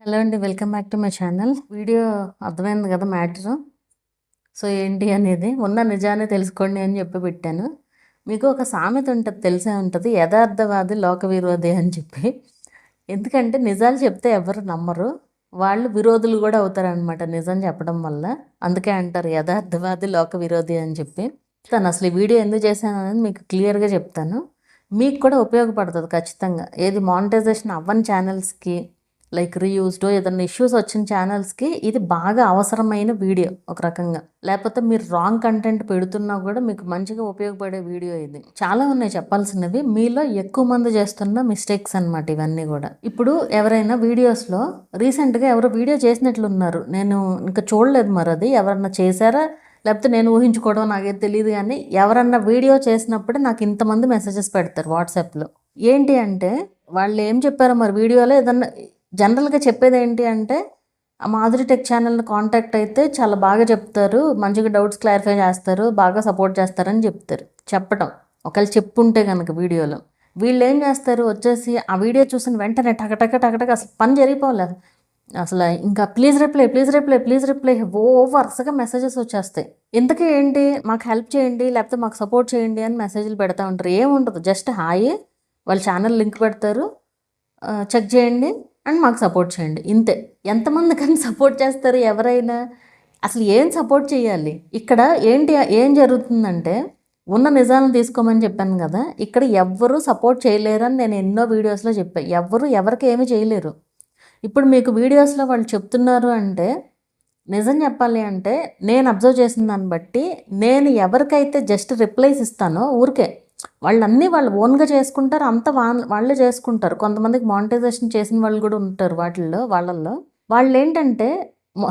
Hello అండి, welcome back to my channel. Video అర్థమైంది కదా మ్యాటరు. సో ఏంటి అనేది ఉన్న నిజాన్ని తెలుసుకోండి అని చెప్పి పెట్టాను. మీకు ఒక సామెత ఉంటుంది, తెలిసే ఉంటుంది, యథార్థవాది లోక విరోధి అని చెప్పి. ఎందుకంటే నిజాలు చెప్తే ఎవరు నమ్మరు, వాళ్ళు విరోధులు కూడా అవుతారనమాట నిజం చెప్పడం వల్ల. అందుకే అంటారు యథార్థవాది లోక విరోధి అని చెప్పి. తను అసలు ఈ వీడియో ఎందుకు చేశాను అనేది మీకు క్లియర్గా చెప్తాను. మీకు కూడా ఉపయోగపడుతుంది ఖచ్చితంగా. ఏది మానిటైజేషన్ అవ్వని ఛానల్స్కి, లైక్ రీయూస్డ్ ఏదైనా ఇష్యూస్ వచ్చిన ఛానల్స్కి ఇది బాగా అవసరమైన వీడియో ఒక రకంగా. లేకపోతే మీరు రాంగ్ కంటెంట్ పెడుతున్నా కూడా మీకు మంచిగా ఉపయోగపడే వీడియో ఇది. చాలా ఉన్నాయి చెప్పాల్సినవి, మీలో ఎక్కువ మంది చేస్తున్న మిస్టేక్స్ అనమాట ఇవన్నీ కూడా. ఇప్పుడు ఎవరైనా వీడియోస్లో రీసెంట్గా ఎవరో వీడియో చేసినట్లున్నారు, నేను ఇంకా చూడలేదు, మరి అది ఎవరన్నా చేశారా లేకపోతే నేను ఊహించుకోవడం నాకేం తెలియదు, కానీ ఎవరన్నా వీడియో చేసినప్పుడే నాకు ఇంతమంది మెసేజెస్ పెడతారు వాట్సాప్లో. ఏంటి అంటే వాళ్ళు ఏం చెప్పారో మరి వీడియోలో ఏదన్నా జనరల్గా చెప్పేది ఏంటి అంటే, ఆ మాధురి టెక్ ఛానల్ని కాంటాక్ట్ అయితే చాలా బాగా చెప్తారు, మంచిగా డౌట్స్ క్లారిఫై చేస్తారు, బాగా సపోర్ట్ చేస్తారని చెప్తారు. చెప్పటం ఒకవేళ చెప్పుంటే కనుక వీడియోలో, వీళ్ళు ఏం చేస్తారు వచ్చేసి ఆ వీడియో చూసిన వెంటనే టకటక టకటక అసలు పని జరిగిపోలేదు అసలు. ఇంకా please reply please reply please reply వరుసగా మెసేజెస్ వచ్చేస్తాయి. ఇంతకీ ఏంటి, మాకు హెల్ప్ చేయండి లేకపోతే మాకు సపోర్ట్ చేయండి అని మెసేజ్లు పెడతా ఉంటారు. ఏముండదు, జస్ట్ హాయ్, వాళ్ళ ఛానల్ లింక్ పెడతారు, చెక్ చేయండి అండ్ మాకు సపోర్ట్ చేయండి, ఇంతే. ఎంతమంది కానీ సపోర్ట్ చేస్తారు ఎవరైనా? అసలు ఏం సపోర్ట్ చేయాలి ఇక్కడ? ఏం జరుగుతుందంటే, ఉన్న నిజాలను తీసుకోమని చెప్పాను కదా, ఇక్కడ ఎవ్వరూ సపోర్ట్ చేయలేరని నేను ఎన్నో వీడియోస్లో చెప్పాను. ఎవరికి ఏమీ చేయలేరు. ఇప్పుడు మీకు వీడియోస్లో వాళ్ళు చెప్తున్నారు అంటే, నిజం చెప్పాలి అంటే నేను అబ్జర్వ్ చేసిన దాన్ని బట్టి, నేను ఎవరికైతే జస్ట్ రిప్లైస్ ఇస్తానో ఊరికే, వాళ్ళన్నీ వాళ్ళు ఓన్గా చేసుకుంటారు, అంతా వాళ్ళే చేసుకుంటారు. కొంతమందికి మానిటైజేషన్ చేసిన వాళ్ళు కూడా ఉంటారు వాళ్ళల్లో. వాళ్ళు ఏంటంటే,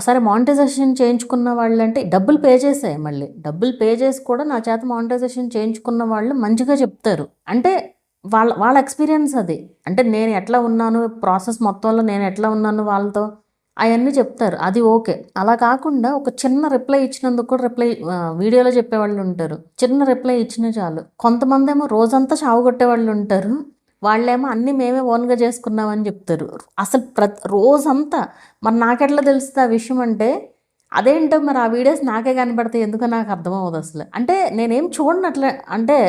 సరే మానిటైజేషన్ చేయించుకున్న వాళ్ళు అంటే డబ్బులు పే చేసాయి, మళ్ళీ డబ్బులు పే చేసి కూడా నా చేత మానిటైజేషన్ చేయించుకున్న వాళ్ళు మంచిగా చెప్తారు. అంటే వాళ్ళ ఎక్స్పీరియన్స్ అది. అంటే నేను ఎట్లా ఉన్నాను, ప్రాసెస్ మొత్తంలో నేను ఎట్లా ఉన్నాను వాళ్ళతో, అవన్నీ చెప్తారు, అది ఓకే. అలా కాకుండా ఒక చిన్న రిప్లై ఇచ్చినందుకు కూడా వీడియోలో చెప్పేవాళ్ళు ఉంటారు, చిన్న రిప్లై ఇచ్చినా చాలు. కొంతమంది ఏమో రోజంతా చావుగొట్టే వాళ్ళు ఉంటారు, వాళ్ళేమో అన్నీ మేమే ఓన్గా చేసుకున్నామని చెప్తారు. అసలు రోజంతా మరి నాకెట్లా తెలుస్తుంది ఆ విషయం అంటే, అదేంటో మరి ఆ వీడియోస్ నాకే కనబడతాయి, ఎందుకో నాకు అర్థమవుతుంది అసలు. అంటే నేనేం చూడనట్లే, అంటే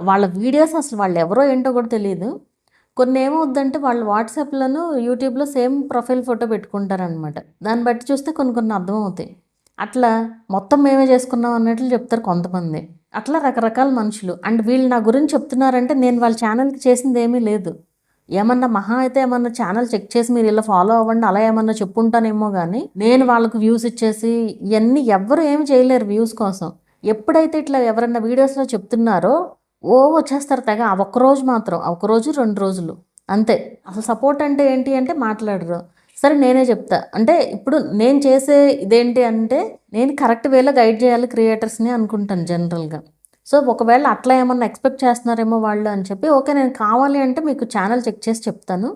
వాళ్ళ వీడియోస్ అసలు వాళ్ళు ఎవరో ఏంటో కూడా తెలియదు. కొన్ని ఏమవుద్దంటే వాళ్ళు వాట్సాప్లోను యూట్యూబ్లో సేమ్ ప్రొఫైల్ ఫోటో పెట్టుకుంటారనమాట, దాన్ని బట్టి చూస్తే కొన్ని అర్థమవుతాయి. అట్లా మొత్తం మేమే చేసుకున్నాం అన్నట్లు చెప్తారు కొంతమంది. అట్లా రకరకాల మనుషులు. అండ్ వీళ్ళు నా గురించి చెప్తున్నారంటే నేను వాళ్ళ ఛానల్కి చేసింది ఏమీ లేదు. ఏమన్నా మహా అయితే ఏమన్నా ఛానల్ చెక్ చేసి మీరు ఇలా ఫాలో అవ్వండి అలా ఏమన్నా చెప్పుంటానేమో, కానీ నేను వాళ్ళకు వ్యూస్ ఇచ్చేసి ఇవన్నీ ఎవ్వరు ఏమి చేయలేరు వ్యూస్ కోసం. ఎప్పుడైతే ఇట్లా ఎవరన్నా వీడియోస్లో చెప్తున్నారో వచ్చేస్తారు తెగ. ఆ ఒక్కరోజు మాత్రం, ఒకరోజు 2 రోజులు అంతే. అసలు సపోర్ట్ అంటే ఏంటి అంటే మాట్లాడరు. సరే నేనే చెప్తా, అంటే ఇప్పుడు నేను చేసే ఇదేంటి అంటే, నేను కరెక్ట్ వేలో గైడ్ చేయాలి క్రియేటర్స్ని అనుకుంటాను జనరల్గా. సో ఒకవేళ అట్లా ఏమన్నా ఎక్స్పెక్ట్ చేస్తున్నారేమో వాళ్ళు అని చెప్పి, ఓకే నేను కావాలి అంటే మీకు ఛానల్ చెక్ చేసి చెప్తాను,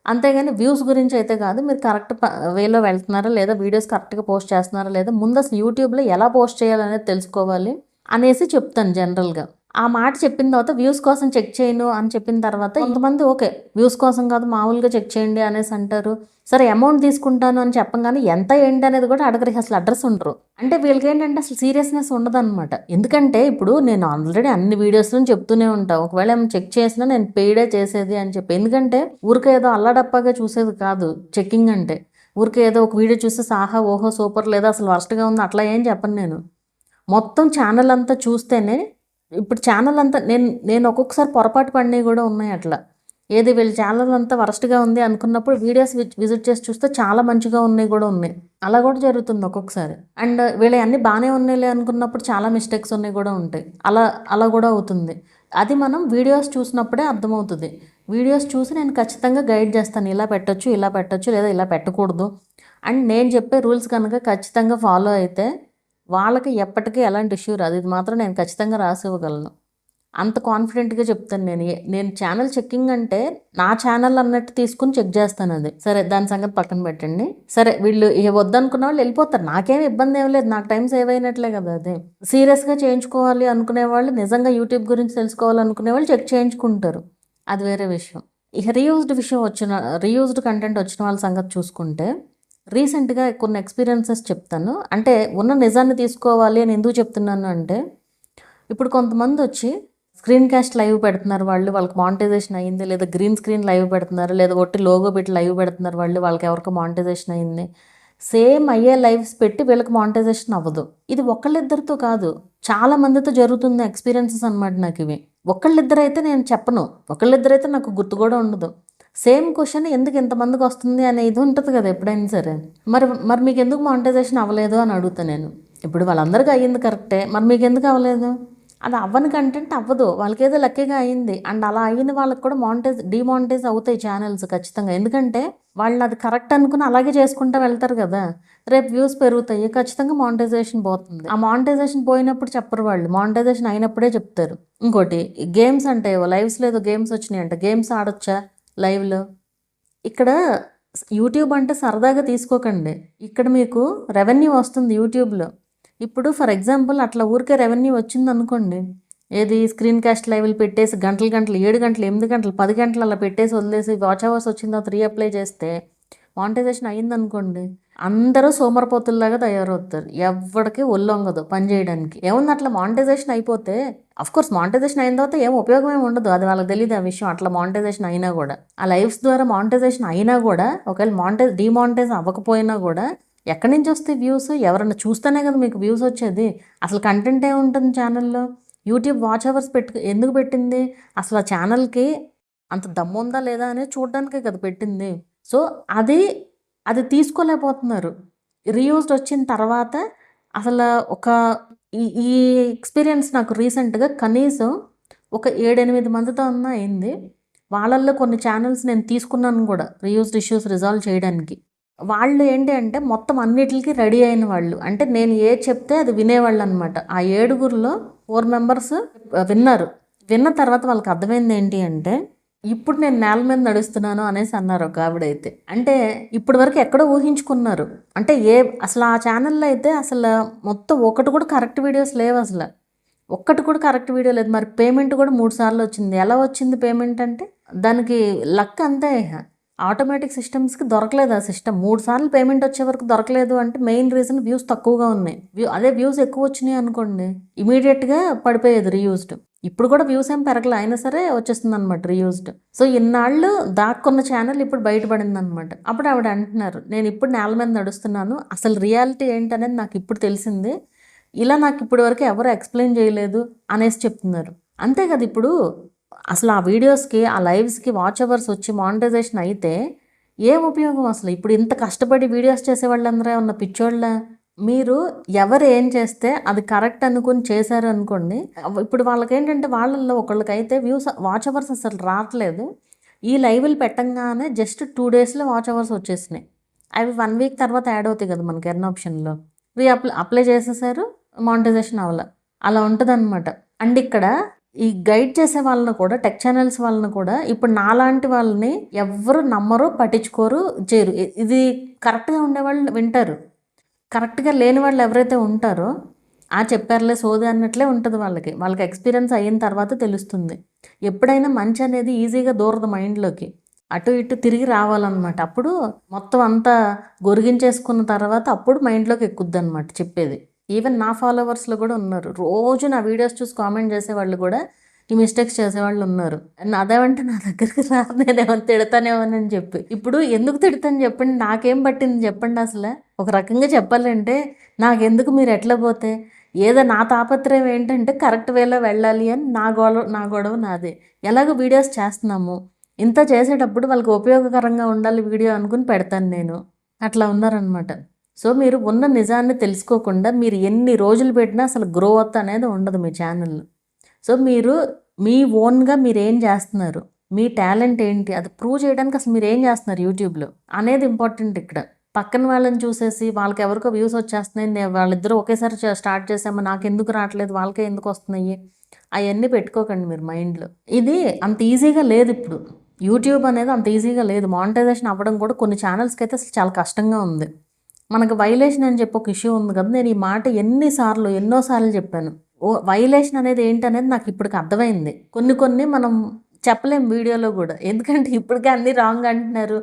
అంతేగాని వ్యూస్ గురించి అయితే కాదు. మీరు కరెక్ట్ వేలో వెళ్తున్నారా లేదా, వీడియోస్ కరెక్ట్గా పోస్ట్ చేస్తున్నారా లేదా, ముందు అసలు యూట్యూబ్లో ఎలా పోస్ట్ చేయాలనేది తెలుసుకోవాలి అనేసి చెప్తాను జనరల్గా. ఆ మాట చెప్పిన తర్వాత వ్యూస్ కోసం చెక్ చేయను అని చెప్పిన తర్వాత కొంతమంది ఓకే వ్యూస్ కోసం కాదు మామూలుగా చెక్ చేయండి అనేసి అంటారు. సరే అమౌంట్ తీసుకుంటాను అని చెప్పగానే ఎంత ఏంటి అనేది కూడా అడగరు, అసలు అడ్రస్ ఉండరు. అంటే వీళ్ళకి ఏంటంటే అసలు సీరియస్నెస్ ఉండదన్నమాట. ఎందుకంటే ఇప్పుడు నేను ఆల్రెడీ అన్ని వీడియోస్లో చెప్తూనే ఉంటాను, ఒకవేళ ఏమైనా చెక్ చేసినా నేను పెయిడే చేసేది అని చెప్పి. ఎందుకంటే ఊరికే ఏదో అల్లాడప్పగా చూసేది కాదు చెక్కింగ్ అంటే. ఊరికే ఏదో ఒక వీడియో చూస్తే సాహా ఓహో సూపర్ లేదా అసలు వర్స్ట్గా ఉంది అట్లా ఏం చెప్పను నేను. మొత్తం ఛానల్ అంతా చూస్తేనే, ఇప్పుడు ఛానల్ అంతా నేను ఒక్కొక్కసారి పొరపాటు పడినవి కూడా ఉన్నాయి అట్లా. ఏది వీళ్ళ ఛానల్ అంతా వరస్ట్గా ఉంది అనుకున్నప్పుడు వీడియోస్ విజిట్ చేసి చూస్తే చాలా మంచిగా ఉన్నాయి కూడా ఉన్నాయి. అలా కూడా జరుగుతుంది ఒక్కొక్కసారి. అండ్ వీళ్ళ అన్నీ బాగానే ఉన్నాయిలే అనుకున్నప్పుడు చాలా మిస్టేక్స్ ఉన్నాయి కూడా ఉంటాయి. అలా కూడా అవుతుంది. అది మనం వీడియోస్ చూసినప్పుడే అర్థమవుతుంది. వీడియోస్ చూసి నేను ఖచ్చితంగా గైడ్ చేస్తాను, ఇలా పెట్టొచ్చు లేదా ఇలా పెట్టకూడదు. అండ్ నేను చెప్పే రూల్స్ కనుక ఖచ్చితంగా ఫాలో అయితే వాళ్ళకి ఎప్పటికీ ఎలాంటి ఇష్యూ రాదు. ఇది మాత్రం నేను ఖచ్చితంగా రాసి ఇవ్వగలను, అంత కాన్ఫిడెంట్గా చెప్తాను. నేను ఛానల్ చెక్కింగ్ అంటే నా ఛానల్ అన్నట్టు తీసుకుని చెక్ చేస్తాను. అది సరే, దాని సంగతి పక్కన పెట్టండి. సరే వీళ్ళు వద్దనుకున్న వాళ్ళు వెళ్ళిపోతారు, నాకేమి ఇబ్బంది ఏం లేదు, నాకు టైం సేవ్ అయినట్లే కదా. అదే సీరియస్గా చేయించుకోవాలి అనుకునే వాళ్ళు, నిజంగా యూట్యూబ్ గురించి తెలుసుకోవాలనుకునే వాళ్ళు చెక్ చేయించుకుంటారు, అది వేరే విషయం. ఇక రీయూజ్డ్ కంటెంట్ వచ్చిన వాళ్ళ సంగతి చూసుకుంటే రీసెంట్గా కొన్ని ఎక్స్పీరియన్సెస్ చెప్తాను. అంటే ఉన్న నిజాన్ని తీసుకోవాలి అని ఎందుకు చెప్తున్నాను అంటే, ఇప్పుడు కొంతమంది వచ్చి స్క్రీన్ కాస్ట్ లైవ్ పెడుతున్నారు, వాళ్ళకి మానిటైజేషన్ అయ్యింది, లేదా గ్రీన్ స్క్రీన్ లైవ్ పెడుతున్నారు, లేదా ఒట్టి లోగో పెట్టి లైవ్ పెడుతున్నారు, వాళ్ళకి ఎవరికి మానిటైజేషన్ అయ్యింది. సేమ్ అయ్యే లైవ్స్ పెట్టి వీళ్ళకి మానిటైజేషన్ అవ్వదు. ఇది ఒకళ్ళిద్దరితో కాదు, చాలా మందితో జరుగుతున్న ఎక్స్పీరియన్సెస్ అనమాట నాకు ఇవి. ఒకళ్ళిద్దరైతే నేను చెప్పను, ఒకళ్ళిద్దరైతే నాకు గుర్తు కూడా ఉండదు. సేమ్ క్వశ్చన్ ఎందుకు ఇంతమందికి వస్తుంది అనే ఇది ఉంటుంది కదా ఎప్పుడైనా సరే. మరి మరి మీకు ఎందుకు మానిటైజేషన్ అవ్వలేదు అని అడుగుతాను నేను. ఇప్పుడు వాళ్ళందరికీ అయ్యింది కరెక్టే, మరి మీకు ఎందుకు అవ్వలేదు? అది అవ్వని కంటెంట్ అవ్వదు, వాళ్ళకి ఏదో లక్కీగా అయింది. అండ్ అలా అయిన వాళ్ళకి కూడా డిమానిటైజ్ అవుతాయి ఛానల్స్ ఖచ్చితంగా. ఎందుకంటే వాళ్ళు అది కరెక్ట్ అనుకుని అలాగే చేసుకుంటూ వెళ్తారు కదా. రేపు వ్యూస్ పెరుగుతాయి, ఖచ్చితంగా మానిటైజేషన్ పోతుంది. ఆ మానిటైజేషన్ పోయినప్పుడు చెప్పరు వాళ్ళు, మానిటైజేషన్ అయినప్పుడే చెప్తారు. ఇంకోటి గేమ్స్ అంటే లైవ్స్లో ఏదో గేమ్స్ వచ్చినాయి అంట, గేమ్స్ ఆడొచ్చా లైవ్లో? ఇక్కడ యూట్యూబ్ అంటే సరదాగా తీసుకోకండి, ఇక్కడ మీకు రెవెన్యూ వస్తుంది యూట్యూబ్లో. ఇప్పుడు ఫర్ ఎగ్జాంపుల్ అట్లా ఊరికే రెవెన్యూ వచ్చింది అనుకోండి, ఏది స్క్రీన్ కాస్ట్ లైవ్లు పెట్టేసి గంటలు 7 గంటలు 8 గంటలు 10 గంటలు అలా పెట్టేసి వదిలేసి వాచ్ అవర్స్ వచ్చిన తర్వాత రీఅప్లై చేస్తే మానిటైజేషన్ అయ్యిందనుకోండి, అందరూ సోమరపోతుల్లాగా తయారవుతారు, ఎవరికి ఒళ్ళొంగదు పని చేయడానికి. ఏముంది అట్లా మానిటైజేషన్ అయిపోతే, అఫ్కోర్స్ మానిటైజేషన్ అయిన తర్వాత ఏం ఉపయోగం ఏమి ఉండదు, అది వాళ్ళకి తెలియదు ఆ విషయం. అట్లా మానిటైజేషన్ అయినా కూడా, ఆ లైవ్స్ ద్వారా మానిటైజేషన్ అయినా కూడా, ఒకవేళ డిమానిటైజ్ అవ్వకపోయినా కూడా ఎక్కడి నుంచి వస్తే వ్యూస్? ఎవరన్నా చూస్తేనే కదా మీకు వ్యూస్ వచ్చేది. అసలు కంటెంట్ ఏముంటుంది ఛానల్లో? యూట్యూబ్ వాచ్ అవర్స్ ఎందుకు పెట్టింది? అసలు ఆ ఛానల్కి అంత దమ్ము ఉందా లేదా అనేది చూడడానికే కదా పెట్టింది. సో అది తీసుకోలేకపోతున్నారు. రీయూజ్డ్ వచ్చిన తర్వాత అసలు ఈ ఎక్స్పీరియన్స్ నాకు రీసెంట్గా కనీసం ఒక 7-8 మందితో అన్నా అయింది. వాళ్ళల్లో కొన్ని ఛానల్స్ నేను తీసుకున్నాను కూడా రీయూజ్డ్ ఇష్యూస్ రిజాల్వ్ చేయడానికి. వాళ్ళు ఏంటి అంటే మొత్తం అన్నిటికి రెడీ అయిన వాళ్ళు, అంటే నేను ఏది చెప్తే అది వినేవాళ్ళు అనమాట. ఆ 7గురిలో 4 మెంబర్స్ విన్న తర్వాత వాళ్ళకి అర్థమైంది ఏంటి అంటే, ఇప్పుడు నేను నేల మీద నడుస్తున్నాను అనేసి అన్నారు ఒక ఆవిడైతే. అంటే ఇప్పటి వరకు ఎక్కడో ఊహించుకున్నారు. అంటే అసలు ఆ ఛానల్లో అయితే అసలు మొత్తం ఒకటి కూడా కరెక్ట్ వీడియోస్ లేవు, అసలు ఒక్కటి కూడా కరెక్ట్ వీడియో లేదు. మరి పేమెంట్ కూడా 3 సార్లు వచ్చింది. ఎలా వచ్చింది పేమెంట్ అంటే దానికి లక్ అంతే. ఆటోమేటిక్ సిస్టమ్స్కి దొరకలేదు ఆ సిస్టమ్. 3 సార్లు పేమెంట్ వచ్చే వరకు దొరకలేదు అంటే మెయిన్ రీజన్ వ్యూస్ తక్కువగా ఉన్నాయి. అదే వ్యూస్ ఎక్కువ వచ్చినాయి అనుకోండి, ఇమీడియట్గా పడిపోయేది రీయూజ్డ్. ఇప్పుడు కూడా వ్యూస్ ఏం పెరగలే, అయినా సరే వచ్చేస్తుంది అనమాట రీయూజ్డ్. సో ఇన్నాళ్ళు దాక్కున్న ఛానల్ ఇప్పుడు బయటపడింది అనమాట. అప్పుడు ఆవిడ అంటున్నారు, నేను ఇప్పుడు నేల మీద నడుస్తున్నాను, అసలు రియాలిటీ ఏంటనేది నాకు ఇప్పుడు తెలిసింది, ఇలా నాకు ఇప్పటి వరకు ఎవరు ఎక్స్ప్లెయిన్ చేయలేదు అనేసి చెప్తున్నారు. అంతే కదా. ఇప్పుడు అసలు ఆ వీడియోస్కి ఆ లైవ్స్కి వాచ్ అవర్స్ వచ్చి మానిటైజేషన్ అయితే ఏం ఉపయోగం అసలు? ఇప్పుడు ఇంత కష్టపడి వీడియోస్ చేసే వాళ్ళందరూ ఉన్న పిచ్చోళ్ళ? మీరు ఎవరు ఏం చేస్తే అది కరెక్ట్ అనుకుని చేశారు అనుకోండి, ఇప్పుడు వాళ్ళకేంటంటే వాళ్ళల్లో ఒకళ్ళకైతే వాచ్ అవర్స్ అసలు రావట్లేదు. ఈ లైవ్లు పెట్టంగానే జస్ట్ 2 డేస్లో వాచ్ అవర్స్ వచ్చేసినాయి. అవి 1 వీక్ తర్వాత యాడ్ అవుతాయి కదా మనకి ఎర్న్ ఆప్షన్లో. అప్లై చేసేసారు, మానిటైజేషన్ అవ్వాల, అలా ఉంటుంది అనమాట. అండ్ ఇక్కడ ఈ గైడ్ చేసే వాళ్ళని కూడా, టెక్ ఛానల్స్ వాళ్ళని కూడా ఇప్పుడు నాలాంటి వాళ్ళని ఎవ్వరు నమ్మరు, పట్టించుకోరు, చేయరు. ఇది కరెక్ట్గా ఉండేవాళ్ళు వింటారు, కరెక్ట్గా లేని వాళ్ళు ఎవరైతే ఉంటారో చెప్పారులే సోది అన్నట్లే ఉంటుంది వాళ్ళకి ఎక్స్పీరియన్స్ అయిన తర్వాత తెలుస్తుంది. ఎప్పుడైనా మంచి అనేది ఈజీగా దూరదు మైండ్లోకి, అటు ఇటు తిరిగి రావాలన్నమాట. అప్పుడు మొత్తం అంతా గొరిగించేసుకున్న తర్వాత అప్పుడు మైండ్లోకి ఎక్కుద్ది అనమాట చెప్పేది. ఈవెన్ నా ఫాలోవర్స్లో కూడా ఉన్నారు, రోజు నా వీడియోస్ చూసి కామెంట్ చేసేవాళ్ళు కూడా ఈ మిస్టేక్స్ చేసేవాళ్ళు ఉన్నారు. అదేమంటే నా దగ్గరికి రాదు, నేనేమో తిడతానేమోనని చెప్పి. ఇప్పుడు ఎందుకు తిడతాను చెప్పండి, నాకేం పట్టింది చెప్పండి. అసలు ఒక రకంగా చెప్పాలంటే నాకెందుకు, మీరు ఎట్లా పోతే ఏదో నా తాపత్రయం ఏంటంటే కరెక్ట్ వేలో వెళ్ళాలి అని నా గొడవ నాదే. ఎలాగో వీడియోస్ చేస్తున్నాము, ఇంత చేసేటప్పుడు వాళ్ళకి ఉపయోగకరంగా ఉండాలి వీడియో అనుకుని పెడతాను నేను. అట్లా ఉన్నారనమాట. సో మీరు ఉన్న నిజాన్ని తెలుసుకోకుండా మీరు ఎన్ని రోజులు పెట్టినా అసలు గ్రోత్ అనేది ఉండదు మీ ఛానల్లో. సో మీరు మీ ఓన్గా మీరు ఏం చేస్తున్నారు, మీ టాలెంట్ ఏంటి, అది ప్రూవ్ చేయడానికి అసలు మీరు ఏం చేస్తున్నారు యూట్యూబ్లో అనేది ఇంపార్టెంట్. ఇక్కడ పక్కన వాళ్ళని చూసేసి వాళ్ళకి ఎవరికో వ్యూస్ వచ్చేస్తున్నాయి, వాళ్ళిద్దరూ ఒకేసారి స్టార్ట్ చేసాము, నాకు ఎందుకు రావట్లేదు, వాళ్ళకే ఎందుకు వస్తున్నాయి, అవన్నీ పెట్టుకోకండి మీరు మైండ్లో. ఇది అంత ఈజీగా లేదు. ఇప్పుడు యూట్యూబ్ అనేది అంత ఈజీగా లేదు. మానిటైజేషన్ అవ్వడం కూడా కొన్ని ఛానల్స్కి అయితే అసలు చాలా కష్టంగా ఉంది. మనకు వైలేషన్ అని చెప్పి ఒక ఇష్యూ ఉంది కదా, నేను ఈ మాట ఎన్నోసార్లు చెప్పాను. వైలేషన్ అనేది ఏంటనేది నాకు ఇప్పటికి అర్థమైంది. కొన్ని మనం చెప్పలేం వీడియోలో కూడా, ఎందుకంటే ఇప్పటికే అన్నీ రాంగ్ అంటున్నారు.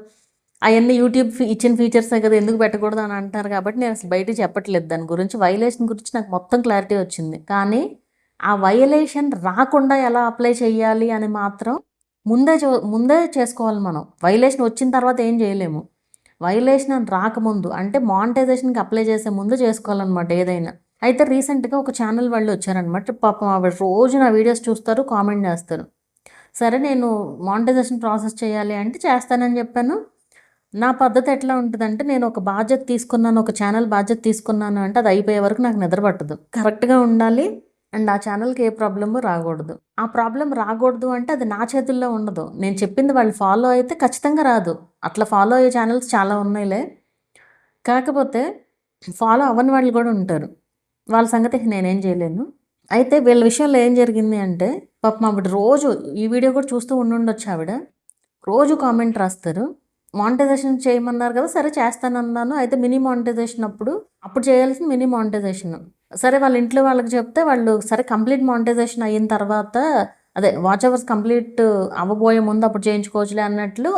అవన్నీ యూట్యూబ్ ఇచ్చిన ఫీచర్సే కదా, ఎందుకు పెట్టకూడదు అని అంటారు. కాబట్టి నేను అసలు బయట చెప్పట్లేదు దాని గురించి. వైలేషన్ గురించి నాకు మొత్తం క్లారిటీ వచ్చింది. కానీ ఆ వైలేషన్ రాకుండా ఎలా అప్లై చేయాలి అని మాత్రం ముందే చేసుకోవాలి మనం. వైలేషన్ వచ్చిన తర్వాత ఏం చేయలేము. వైలేషన్ అని రాకముందు, అంటే మానిటైజేషన్కి అప్లై చేసే ముందు చేసుకోవాలన్నమాట ఏదైనా. అయితే రీసెంట్గా ఒక ఛానల్ వాళ్ళు వచ్చారనమాట. పాపం ఆవిడ రోజు నా వీడియోస్ చూస్తారు, కామెంట్ చేస్తారు. సరే నేను మానిటైజేషన్ ప్రాసెస్ చేయాలి అంటే చేస్తానని చెప్పాను. నా పద్ధతి ఎట్లా ఉంటుందంటే, నేను ఒక బాధ్యత తీసుకున్నాను, ఒక ఛానల్ బాధ్యత తీసుకున్నాను అంటే అది అయిపోయే వరకు నాకు నిద్ర పట్టదు. కరెక్ట్గా ఉండాలి అండ్ ఆ ఛానల్కి ఏ ప్రాబ్లము రాకూడదు. ఆ ప్రాబ్లం రాకూడదు అంటే అది నా చేతుల్లో ఉండదు. నేను చెప్పింది వాళ్ళు ఫాలో అయితే ఖచ్చితంగా రాదు. అట్లా ఫాలో అయ్యే ఛానల్స్ చాలా ఉన్నాయిలే. కాకపోతే ఫాలో అవ్వని వాళ్ళు కూడా ఉంటారు. వాళ్ళ సంగతి నేనేం చేయలేను. అయితే వీళ్ళ విషయంలో ఏం జరిగింది అంటే, పాపం ఆవిడ రోజు ఈ వీడియో కూడా చూస్తూ ఉండుండొచ్చు. ఆవిడ రోజు కామెంట్ రాస్తారు. మానిటైజేషన్ చేయమన్నారు కదా, సరే చేస్తానన్నాను. అయితే మినీ మానిటైజేషన్ అప్పుడు చేయాల్సిన మినీ మానిటైజేషన్. సరే వాళ్ళ ఇంట్లో వాళ్ళకి చెప్తే వాళ్ళు సరే కంప్లీట్ మానిటైజేషన్ అయిన తర్వాత, అదే వాచ్ అవర్స్ కంప్లీట్ అవ్వబోయే ముందు అప్పుడు చేయించుకోవచ్చులే అన్నట్లు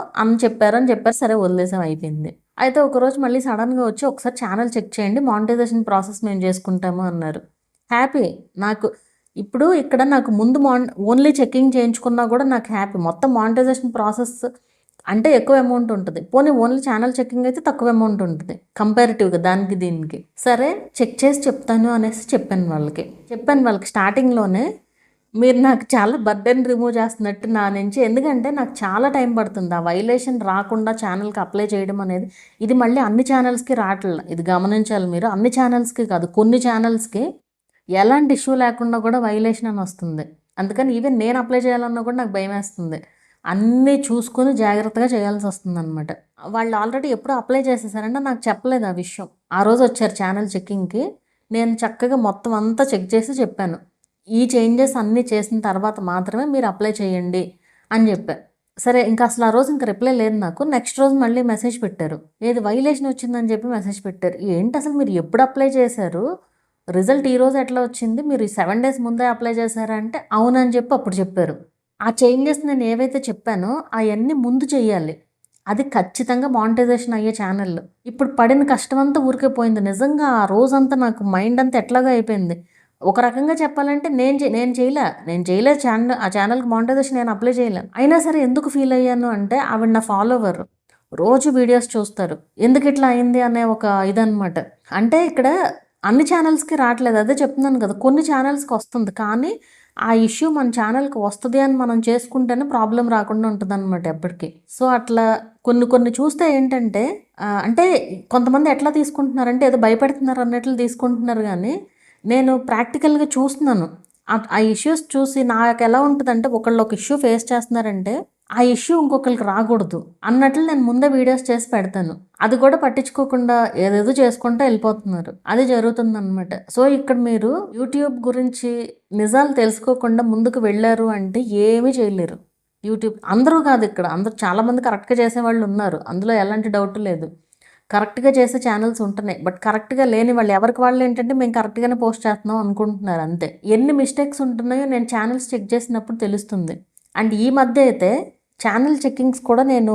చెప్పారు. సరే వదిలేసాం, అయిపోయింది. అయితే ఒకరోజు మళ్ళీ సడన్గా వచ్చి ఒకసారి ఛానల్ చెక్ చేయండి, మానిటైజేషన్ ప్రాసెస్ మేము చేసుకుంటాము అన్నారు. హ్యాపీ నాకు. ఇప్పుడు ఇక్కడ నాకు ముందు ఓన్లీ చెక్కింగ్ చేయించుకున్నా కూడా నాకు హ్యాపీ. మొత్తం మానిటైజేషన్ ప్రాసెస్ అంటే ఎక్కువ అమౌంట్ ఉంటుంది. పోనీ ఓన్లీ ఛానల్ చెక్కింగ్ అయితే తక్కువ అమౌంట్ ఉంటుంది కంపారిటివ్గా దానికి దీనికి. సరే చెక్ చేసి చెప్తాను అనేసి చెప్పాను వాళ్ళకి స్టార్టింగ్లోనే. మీరు నాకు చాలా బర్డెన్ రిమూవ్ చేస్తున్నట్టు నా నుంచి, ఎందుకంటే నాకు చాలా టైం పడుతుంది ఆ వైలేషన్ రాకుండా ఛానల్కి అప్లై చేయడం అనేది. ఇది మళ్ళీ అన్ని ఛానల్స్కి రావట్లేదు, ఇది గమనించాలి మీరు. అన్ని ఛానల్స్కి కాదు, కొన్ని ఛానల్స్కి ఎలాంటి ఇష్యూ లేకుండా కూడా వైలేషన్ అని వస్తుంది. అందుకని ఈవెన్ నేను అప్లై చేయాలన్నా కూడా నాకు భయం వేస్తుంది. అన్నీ చూసుకొని జాగ్రత్తగా చేయాల్సి వస్తుంది అనమాట. వాళ్ళు ఆల్రెడీ ఎప్పుడో అప్లై చేసేసారంటే నాకు చెప్పలేదు ఆ విషయం. ఆ రోజు వచ్చారు ఛానల్ చెక్కింగ్కి. నేను చక్కగా మొత్తం అంతా చెక్ చేసి చెప్పాను, ఈ చేంజెస్ అన్నీ చేసిన తర్వాత మాత్రమే మీరు అప్లై చేయండి అని చెప్పాను. సరే ఇంకా అసలు ఆ రోజు ఇంకా రిప్లై లేదు నాకు. నెక్స్ట్ రోజు మళ్ళీ మెసేజ్ పెట్టారు, ఏది వైలేషన్ వచ్చిందని చెప్పి మెసేజ్ పెట్టారు. ఏంటి అసలు మీరు ఎప్పుడు అప్లై చేశారు, రిజల్ట్ ఈరోజు ఎట్లా వచ్చింది, మీరు 7 days ముందే అప్లై చేశారా అంటే అవునని చెప్పి అప్పుడు చెప్పారు. ఆ చేంజెస్ నేను ఏవైతే చెప్పానో అవన్నీ ముందు చేయాలి. అది ఖచ్చితంగా మానిటైజేషన్ అయ్యే ఛానల్. ఇప్పుడు పడిన కష్టం అంతా ఊరికే పోయింది. నిజంగా ఆ రోజంతా నాకు మైండ్ అంతా ఎట్లాగా అయిపోయింది. ఒక రకంగా చెప్పాలంటే నేను చేయలే ఆ ఛానల్కి మానిటైజేషన్ నేను అప్లై చేయలే. అయినా సరే ఎందుకు ఫీల్ అయ్యాను అంటే, ఆవిడ నా ఫాలోవర్, రోజు వీడియోస్ చూస్తారు, ఎందుకు ఇట్లా అయింది అనే ఒక ఇదనమాట. అంటే ఇక్కడ అన్ని ఛానల్స్కి రావట్లేదు, అదే చెప్తున్నాను కదా, కొన్ని ఛానల్స్కి వస్తుంది. కానీ ఆ ఇష్యూ మన ఛానల్కి వస్తుంది అని మనం చేసుకుంటేనే ప్రాబ్లం రాకుండా ఉంటుంది అనమాట ఎప్పటికీ. సో అట్లా కొన్ని చూస్తే ఏంటంటే, అంటే కొంతమంది ఎట్లా తీసుకుంటున్నారంటే ఏదో భయపెడుతున్నారు అన్నట్లు తీసుకుంటున్నారు. కానీ నేను ప్రాక్టికల్గా చూస్తున్నాను. ఆ ఇష్యూస్ చూసి నాకు ఎలా ఉంటుందంటే, ఒకళ్ళు ఒక ఇష్యూ ఫేస్ చేస్తున్నారంటే ఆ ఇష్యూ ఇంకొకరికి రాకూడదు అన్నట్లు నేను ముందే వీడియోస్ చేసి పెడతాను. అది కూడా పట్టించుకోకుండా ఏదేదో చేసుకుంటూ వెళ్ళిపోతున్నారు, అది జరుగుతుందన్నమాట. సో ఇక్కడ మీరు యూట్యూబ్ గురించి నిజాలు తెలుసుకోకుండా ముందుకు వెళ్ళారు అంటే ఏమీ చేయలేరు. యూట్యూబ్ అందరూ కాదు, ఇక్కడ అందరూ చాలామంది కరెక్ట్గా చేసేవాళ్ళు ఉన్నారు, అందులో ఎలాంటి డౌట్ లేదు. కరెక్ట్గా చేసే ఛానల్స్ ఉంటున్నాయి. బట్ కరెక్ట్గా లేని వాళ్ళు ఎవరికి వాళ్ళు ఏంటంటే మేము కరెక్ట్గానే పోస్ట్ చేస్తున్నాం అనుకుంటున్నారు అంతే. ఎన్ని మిస్టేక్స్ ఉంటున్నాయో నేను ఛానల్స్ చెక్ చేసినప్పుడు తెలుస్తుంది. అండ్ ఈ మధ్య అయితే ఛానల్ చెక్కింగ్స్ కూడా నేను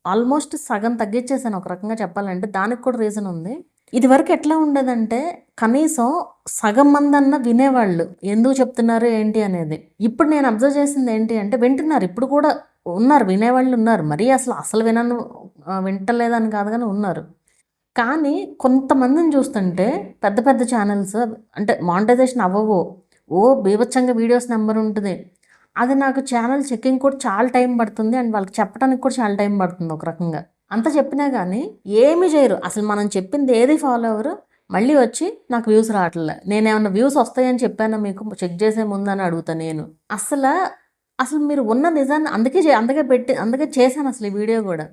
ఆల్మోస్ట్ సగం తగ్గించేసాను ఒక రకంగా చెప్పాలంటే. దానికి కూడా రీజన్ ఉంది. ఇది వరకు ఎట్లా ఉండేదంటే, కనీసం సగం మంది అన్న వినేవాళ్ళు ఎందుకు చెప్తున్నారు ఏంటి అనేది. ఇప్పుడు నేను అబ్జర్వ్ చేసింది ఏంటి అంటే, వింటున్నారు, ఇప్పుడు కూడా ఉన్నారు, వినేవాళ్ళు ఉన్నారు. మరీ అసలు వింటలేదని కాదు కానీ ఉన్నారు. కానీ కొంతమందిని చూస్తుంటే పెద్ద పెద్ద ఛానల్స్ అంటే మానిటైజేషన్ అవ్వవు, బీభత్సంగా వీడియోస్ నెంబర్ ఉంటుంది. అది నాకు ఛానల్ చెక్కింగ్ కూడా చాలా టైం పడుతుంది అండ్ వాళ్ళకి చెప్పడానికి కూడా చాలా టైం పడుతుంది ఒక రకంగా. అంత చెప్పినా కానీ ఏమీ చేయరు. అసలు మనం చెప్పింది ఏది ఫాలో అవ్వరు. మళ్ళీ వచ్చి నాకు వ్యూస్ రావట్లే, నేనేమన్నా వ్యూస్ వస్తాయని చెప్పాను మీకు చెక్ చేసే ముందు అని అడుగుతాను నేను. అసలు మీరు ఉన్న నిజాన్ని అందుకే చేశాను అసలు ఈ వీడియో కూడా.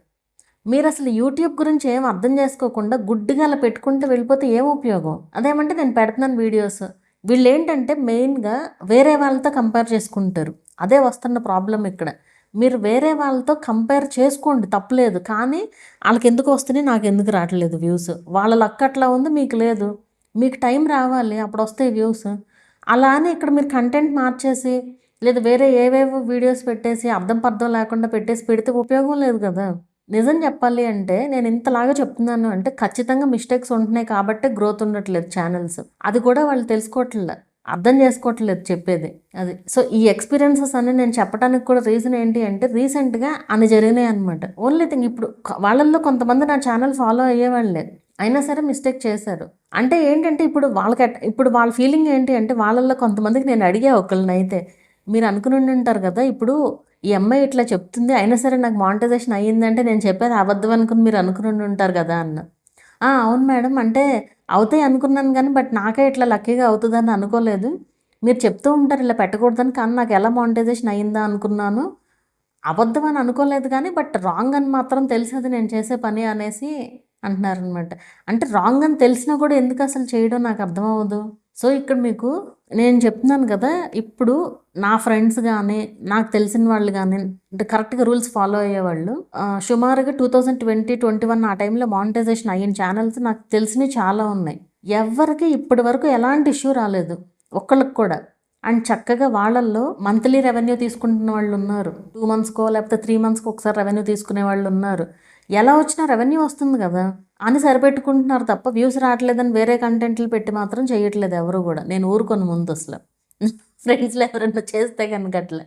మీరు అసలు యూట్యూబ్ గురించి ఏం అర్థం చేసుకోకుండా గుడ్డిగా అలా పెట్టుకుంటూ వెళ్ళిపోతే ఏం ఉపయోగం. అదేమంటే నేను పెడుతున్నాను వీడియోస్, వీళ్ళు ఏంటంటే మెయిన్గా వేరే వాళ్ళతో కంపేర్ చేసుకుంటారు. అదే వస్తున్న ప్రాబ్లం ఇక్కడ. మీరు వేరే వాళ్ళతో కంపేర్ చేసుకోండి, తప్పలేదు. కానీ వాళ్ళకి ఎందుకు వస్తున్నాయి, నాకు ఎందుకు రావట్లేదు వ్యూస్. వాళ్ళ లక్ అట్లా ఉంది, మీకు లేదు. మీకు టైం రావాలి, అప్పుడు వస్తాయి వ్యూస్. అలా అని ఇక్కడ మీరు కంటెంట్ మార్చేసి లేదా వేరే ఏవేవో వీడియోస్ పెట్టేసి అర్థం పర్థం లేకుండా పెట్టేసి పెడితే ఉపయోగం లేదు కదా. నిజం చెప్పాలి అంటే నేను ఇంతలాగా చెప్తున్నాను అంటే ఖచ్చితంగా మిస్టేక్స్ ఉంటున్నాయి కాబట్టి గ్రోత్ ఉండట్లేదు ఛానల్స్. అది కూడా వాళ్ళు తెలుసుకోవట్లే, అర్థం చేసుకోవట్లేదు చెప్పేది అది. సో ఈ ఎక్స్పీరియన్సెస్ అన్ని నేను చెప్పడానికి కూడా రీజన్ ఏంటి అంటే రీసెంట్గా అన్ని జరిగినాయి అనమాట. ఓన్లీ థింగ్ ఇప్పుడు వాళ్ళల్లో కొంతమంది నా ఛానల్ ఫాలో అయ్యేవాళ్ళే, అయినా సరే మిస్టేక్ చేశారు. అంటే ఏంటంటే ఇప్పుడు ఇప్పుడు వాళ్ళ ఫీలింగ్ ఏంటి అంటే వాళ్ళల్లో కొంతమందికి నేను అడిగా ఒకళ్ళని అయితే, మీరు అనుకుని ఉంటారు కదా ఇప్పుడు ఈ అమ్మాయి ఇట్లా చెప్తుంది అయినా సరే నాకు మానిటైజేషన్ అయ్యిందంటే నేను చెప్పేది అబద్ధం అనుకుని మీరు అనుకుని ఉంటారు కదా అన్న. అవును మేడం, అంటే అవుతాయి అనుకున్నాను కానీ బట్ నాకే ఇట్లా లక్కీగా అవుతుందని అనుకోలేదు. మీరు చెప్తూ ఉంటారు ఇలా పెట్టకూడదని, కానీ నాకు ఎలా మానిటైజేషన్ అయ్యిందా అనుకున్నాను, అబద్ధం అని అనుకోలేదు కానీ బట్ రాంగ్ అని మాత్రం తెలిసేది నేను చేసే పని అనేసి అంటున్నారనమాట. అంటే రాంగ్ అని తెలిసినా కూడా ఎందుకు అసలు చేయడం నాకు అర్థమవ్వదు. సో ఇక్కడ మీకు నేను చెప్తున్నాను కదా, ఇప్పుడు నా ఫ్రెండ్స్ కానీ నాకు తెలిసిన వాళ్ళు కానీ అంటే కరెక్ట్గా రూల్స్ ఫాలో అయ్యేవాళ్ళు సుమారుగా 2020-21 ఆ టైంలో మానిటైజేషన్ అయిన ఛానల్స్ నాకు తెలిసినవి చాలా ఉన్నాయి. ఎవరికి ఇప్పటి వరకు ఎలాంటి ఇష్యూ రాలేదు ఒక్కళ్ళకి కూడా. అండ్ చక్కగా వాళ్ళల్లో మంత్లీ రెవెన్యూ తీసుకుంటున్న వాళ్ళు ఉన్నారు, 2 మంత్స్కో లేకపోతే 3 మంత్స్కో ఒకసారి రెవెన్యూ తీసుకునే వాళ్ళు ఉన్నారు. ఎలా వచ్చినా రెవెన్యూ వస్తుంది కదా అని సరిపెట్టుకుంటున్నారు తప్ప వ్యూస్ రావట్లేదని వేరే కంటెంట్లు పెట్టి మాత్రం చేయట్లేదు ఎవరు కూడా. నేను ఊరుకొని ముందు అసలు ఫ్రెండ్స్లో ఎవరైనా చేస్తే కనుక అట్లా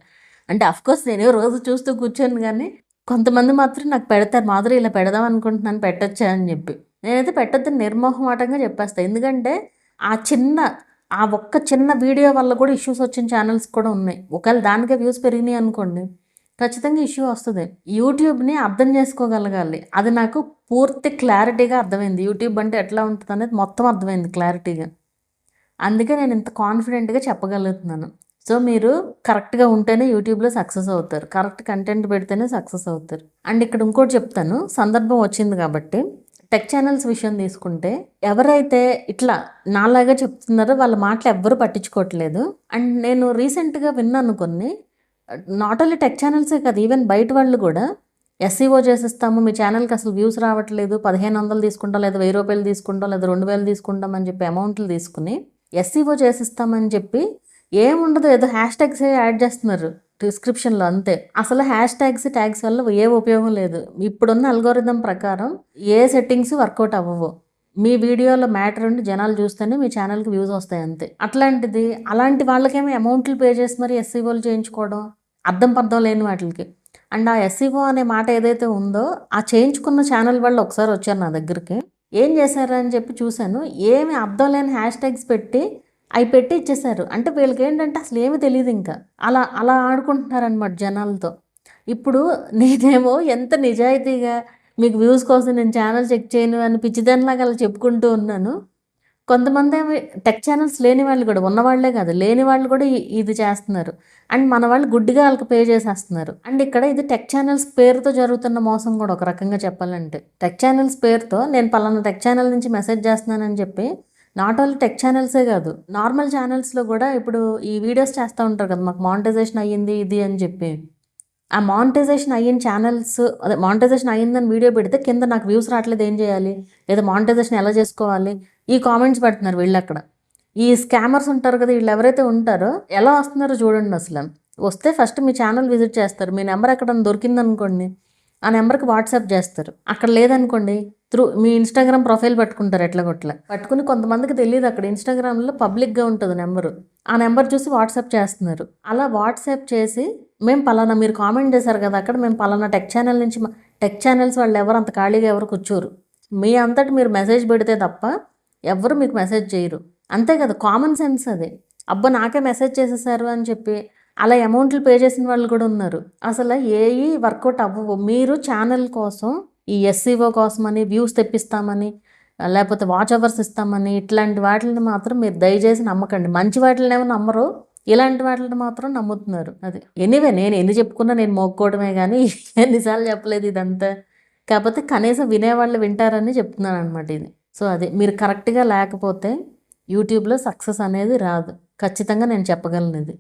అంటే అఫ్కోర్స్ నేను రోజు చూస్తూ కూర్చొని, కానీ కొంతమంది మాత్రం నాకు పెడతారు, మాధురి ఇలా పెడదాం అనుకుంటున్నాను పెట్టొచ్చా అని చెప్పి. నేనైతే పెట్టొద్దని నిర్మోహమాటంగా చెప్పేస్తాను. ఎందుకంటే ఆ ఒక్క చిన్న వీడియో వల్ల కూడా ఇష్యూస్ వచ్చిన ఛానల్స్ కూడా ఉన్నాయి. ఒకవేళ దానికే వ్యూస్ పెరిగినాయి అనుకోండి ఖచ్చితంగా ఇష్యూ వస్తుంది. యూట్యూబ్ని అర్థం చేసుకోగలగాలి, అది నాకు పూర్తి క్లారిటీగా అర్థమైంది. యూట్యూబ్ అంటే ఎట్లా ఉంటుంది అనేది మొత్తం అర్థమైంది క్లారిటీగా. అందుకే నేను ఇంత కాన్ఫిడెంట్గా చెప్పగలుగుతున్నాను. సో మీరు కరెక్ట్గా ఉంటేనే యూట్యూబ్లో సక్సెస్ అవుతారు, కరెక్ట్ కంటెంట్ పెడితేనే సక్సెస్ అవుతారు. అండ్ ఇక్కడ ఇంకోటి చెప్తాను, సందర్భం వచ్చింది కాబట్టి టెక్ ఛానల్స్ విషయం తీసుకుంటే ఎవరైతే ఇట్లా నాలాగా చెప్తున్నారో వాళ్ళ మాటలు ఎవ్వరూ పట్టించుకోవట్లేదు. అండ్ నేను రీసెంట్గా విన్నాను కొన్ని, నాట్ ఓన్లీ టెక్ ఛానల్సే కాదు, ఈవెన్ బయట వాళ్ళు కూడా ఎస్ఈఓ చేసిస్తాము, మీ ఛానల్కి అసలు వ్యూస్ రావట్లేదు, 1500 తీసుకుంటాం లేదా 1000 రూపాయలు తీసుకుంటాం లేదా 2000 తీసుకుంటాం అని చెప్పి అమౌంట్లు తీసుకుని ఎస్ఈఓ చేసిస్తామని చెప్పి ఏముండదు, ఏదో హ్యాష్ ట్యాగ్స్ యాడ్ చేస్తున్నారు డిస్క్రిప్షన్లో అంతే. అసలు హ్యాష్ ట్యాగ్స్ వల్ల ఏ ఉపయోగం లేదు. ఇప్పుడున్న అల్గోరిథం ప్రకారం ఏ సెట్టింగ్స్ వర్కౌట్ అవ్వవు. మీ వీడియోలో మ్యాటర్ ఉండి జనాలు చూస్తేనే మీ ఛానల్కి వ్యూస్ వస్తాయి అంతే. అట్లాంటిది అలాంటి వాళ్ళకేమో అమౌంట్లు పే చేసి మరి ఎస్ఈఓలు చేయించుకోవడం అర్థం పర్థం లేని వాటికి. అండ్ ఆ ఎస్ఈఓ అనే మాట ఏదైతే ఉందో ఆ చేయించుకున్న ఛానల్ వాళ్ళు ఒకసారి వచ్చారు నా దగ్గరికి, ఏం చేశారని చెప్పి చూశాను, ఏమి అర్థం లేని హ్యాష్ ట్యాగ్స్ పెట్టి ఇచ్చేసారు. అంటే వీళ్ళకి ఏంటంటే అసలు ఏమీ తెలియదు, ఇంకా అలా అలా ఆడుకుంటున్నారనమాట జనాలతో. ఇప్పుడు నేనేమో ఎంత నిజాయితీగా మీకు వ్యూస్ కోసం నేను ఛానల్ చెక్ చేయను అని పిచ్చిదానిలాగా అలా చెప్పుకుంటూ ఉన్నాను. కొంతమంది ఏమి టెక్ ఛానల్స్ లేని వాళ్ళు కూడా, ఉన్నవాళ్లే కాదు లేని వాళ్ళు కూడా ఇది చేస్తున్నారు. అండ్ మన వాళ్ళు గుడ్డిగా వాళ్ళకి పే చేసేస్తున్నారు. అండ్ ఇక్కడ ఇది టెక్ ఛానల్స్ పేరుతో జరుగుతున్న మోసం కూడా ఒక రకంగా చెప్పాలంటే. టెక్ ఛానల్స్ పేరుతో నేను పలానా టెక్ ఛానల్ నుంచి మెసేజ్ చేస్తున్నానని చెప్పి, నాట్ ఓన్లీ టెక్ ఛానల్సే కాదు నార్మల్ ఛానల్స్లో కూడా ఇప్పుడు ఈ వీడియోస్ చేస్తూ ఉంటారు కదా, మాకు మానిటైజేషన్ అయ్యింది ఇది అని చెప్పి. ఆ మానిటైజేషన్ అయిన ఛానల్స్, అదే మానిటైజేషన్ అయ్యిందని వీడియో పెడితే కింద నాకు వ్యూస్ రావట్లేదు ఏం చేయాలి, లేదా మానిటైజేషన్ ఎలా చేసుకోవాలి, ఈ కామెంట్స్ పెడుతున్నారు వీళ్ళు. అక్కడ ఈ స్కామర్స్ ఉంటారు కదా, వీళ్ళు ఎవరైతే ఉంటారో ఎలా వస్తున్నారో చూడండి. అసలు వస్తే ఫస్ట్ మీ ఛానల్ విజిట్ చేస్తారు, మీ నెంబర్ ఎక్కడ దొరికిందనుకోండి ఆ నెంబర్కి వాట్సాప్ చేస్తారు. అక్కడ లేదనుకోండి మీ ఇన్స్టాగ్రామ్ ప్రొఫైల్ పట్టుకుంటారు, పట్టుకుని కొంతమందికి తెలియదు అక్కడ ఇన్స్టాగ్రామ్లో పబ్లిక్గా ఉంటుంది నెంబరు, ఆ నెంబర్ చూసి వాట్సాప్ చేస్తున్నారు. అలా వాట్సాప్ చేసి మేము పలానా మీరు కామెంట్ చేశారు కదా అక్కడ మేము పలానా టెక్ ఛానల్ నుంచి, టెక్ ఛానల్స్ వాళ్ళు ఎవరు అంత ఖాళీగా ఎవరు కూర్చోరు, మీ అంతటి మీరు మెసేజ్ పెడితే తప్ప ఎవరు మీకు మెసేజ్ చేయరు. అంతే కదా, కామన్ సెన్స్ అది. అబ్బా నాకే మెసేజ్ చేసేసారు అని చెప్పి అలా అమౌంట్లు పే చేసిన వాళ్ళు కూడా ఉన్నారు. అసలు ఏవి వర్కౌట్ అవ్వవు. మీరు ఛానల్ కోసం ఈ ఎస్ఈఓ కోసమని వ్యూస్ తెప్పిస్తామని లేకపోతే వాచ్ అవర్స్ ఇస్తామని ఇట్లాంటి వాటిని మాత్రం మీరు దయచేసి నమ్మకండి. మంచి వాటినేమో నమ్మరు, ఇలాంటి వాటిని మాత్రం నమ్ముతున్నారు. అది ఎనీవే నేను ఎన్ని చెప్పుకున్నా నేను మోక్కోవడమే కానీ ఎన్నిసార్లు చెప్పలేదు ఇదంతా. కాకపోతే కనీసం వినేవాళ్ళు వింటారని చెప్తున్నాను అనమాట ఇది. సో అది మీరు కరెక్ట్గా లేకపోతే యూట్యూబ్లో సక్సెస్ అనేది రాదు, ఖచ్చితంగా నేను చెప్పగలను ఇది.